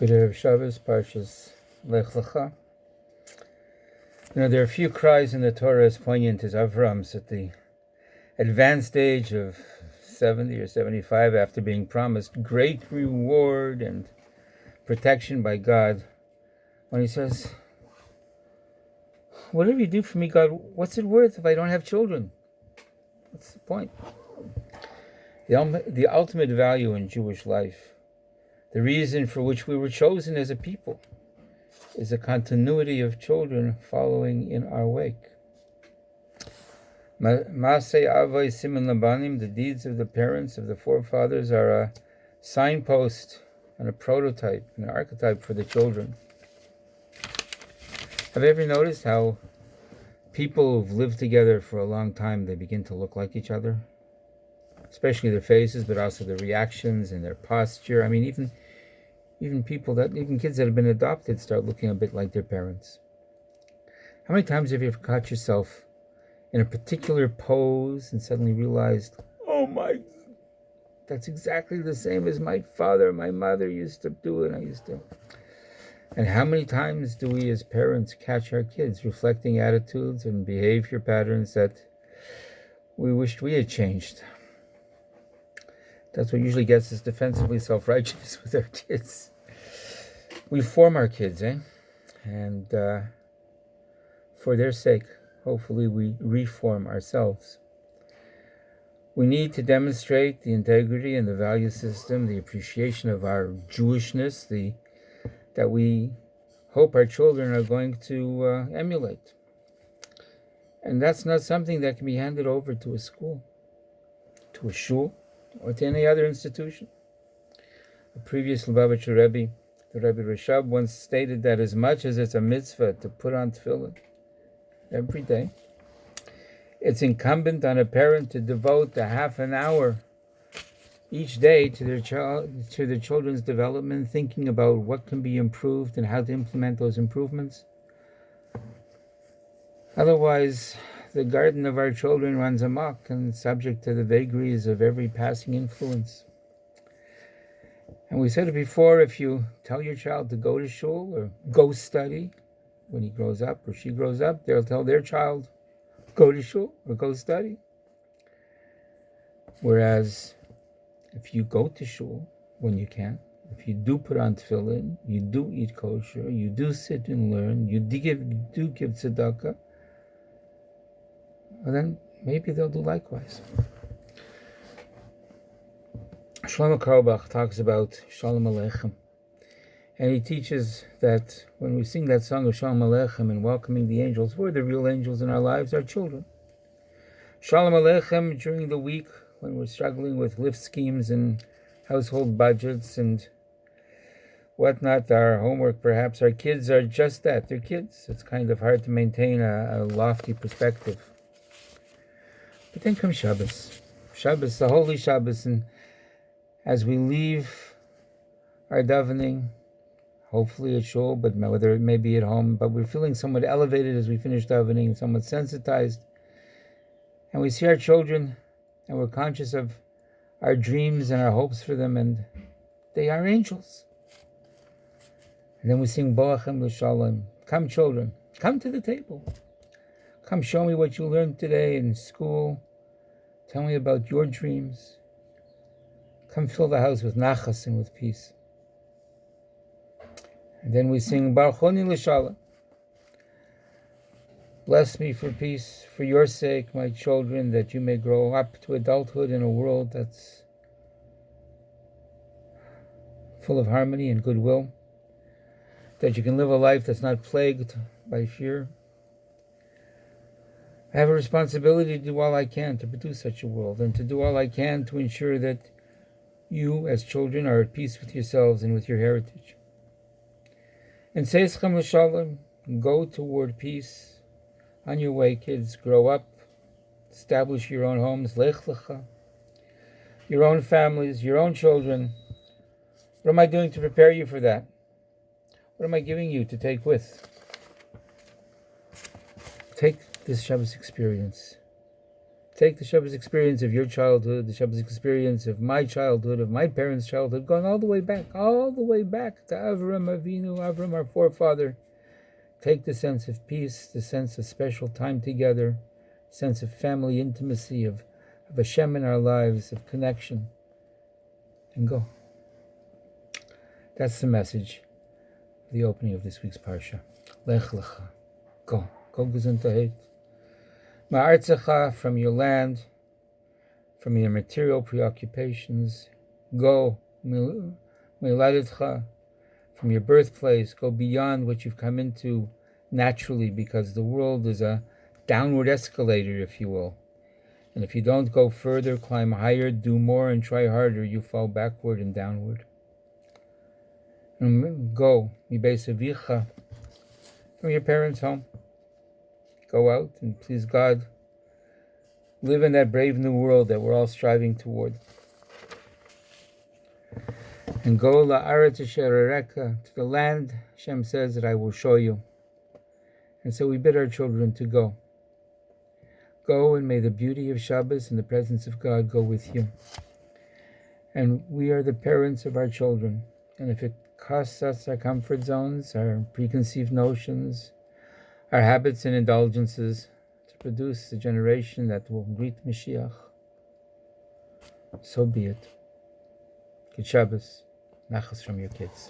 Good Erev Shabbos, Parshas Lech Lecha. There are few cries in the Torah as poignant as Avram's at the advanced age of 70 or 75 after being promised great reward and protection by God, when he says, whatever you do for me, God, what's it worth if I don't have children? What's the point? The ultimate value in Jewish life, the reason for which we were chosen as a people, is a continuity of children following in our wake. Maasei Avos Siman Labanim, the deeds of the parents, of the forefathers, are a signpost and a prototype, an archetype for the children. Have you ever noticed how people who've lived together for a long time, they begin to look like each other? Especially their faces, but also their reactions and their posture. I mean, even kids that have been adopted start looking a bit like their parents. How many times have you ever caught yourself in a particular pose and suddenly realized, oh my, that's exactly the same as my father, my mother used to do it, And how many times do we as parents catch our kids reflecting attitudes and behavior patterns that we wished we had changed? That's what usually gets us defensively self-righteous with our kids. We form our kids, and for their sake, hopefully we reform ourselves. We need to demonstrate the integrity and the value system, the appreciation of our Jewishness, that we hope our children are going to emulate. And that's not something that can be handed over to a school, to a shul, or to any other institution. A previous Lubavitcher Rebbe, the Rebbe Rashab, once stated that as much as it's a mitzvah to put on tefillin every day, it's incumbent on a parent to devote a half an hour each day to their children's development, thinking about what can be improved and how to implement those improvements. Otherwise, the garden of our children runs amok and subject to the vagaries of every passing influence. And we said it before, if you tell your child to go to shul or go study, when he grows up or she grows up, they'll tell their child, go to shul or go study. Whereas if you go to shul when you can, if you do put on tefillin, you do eat kosher, you do sit and learn, you do give tzedakah, well then maybe they'll do likewise. Shlomo Carlebach talks about Shalom Aleichem, and he teaches that when we sing that song of Shalom Aleichem and welcoming the angels, who are the real angels in our lives? Our children. Shalom Aleichem during the week when we're struggling with lift schemes and household budgets and whatnot, our homework perhaps, our kids are just that, they're kids. It's kind of hard to maintain a lofty perspective. But then comes Shabbos, the holy Shabbos, and as we leave our davening, hopefully at shul, but whether it may be at home, but we're feeling somewhat elevated as we finish davening, somewhat sensitized, and we see our children, and we're conscious of our dreams and our hopes for them, and they are angels. And then we sing Boachem L'Shalom. Come, children, come to the table. Come show me what you learned today in school. Tell me about your dreams. Come fill the house with nachas and with peace. And then we sing Baruch Honi L'Shalom. Bless me for peace, for your sake, my children, that you may grow up to adulthood in a world that's full of harmony and goodwill, that you can live a life that's not plagued by fear. I have a responsibility to do all I can to produce such a world, and to do all I can to ensure that you, as children, are at peace with yourselves and with your heritage. And Seischem L'Shalom, go toward peace. On your way, kids, grow up, establish your own homes, Lech Lecha, your own families, your own children. What am I doing to prepare you for that? What am I giving you to take with? Take this Shabbos experience Take the Shabbos experience of your childhood, the Shabbos experience of my childhood, of my parents' childhood, going all the way back to Avram Avinu, Avram, our forefather. Take the sense of peace, the sense of special time together, sense of family intimacy, of Hashem in our lives, of connection, and go. That's the message, the opening of this week's Parsha. Lech lecha. Go gesundheit. Ma'artzecha, from your land, from your material preoccupations. Go, Miladetcha, from your birthplace. Go beyond what you've come into naturally, because the world is a downward escalator, if you will. And if you don't go further, climb higher, do more, and try harder, you fall backward and downward. And go, Mibeis Avicha, from your parents' home. Go out and please God. Live in that brave new world that we're all striving toward. And go la'aretz asher areka, to the land Hashem says that I will show you. And so we bid our children to go. Go, and may the beauty of Shabbos and the presence of God go with you. And we are the parents of our children. And if it costs us our comfort zones, our preconceived notions, our habits and indulgences, to produce a generation that will greet Mashiach, so be it. Good Shabbos. Nachas from your kids.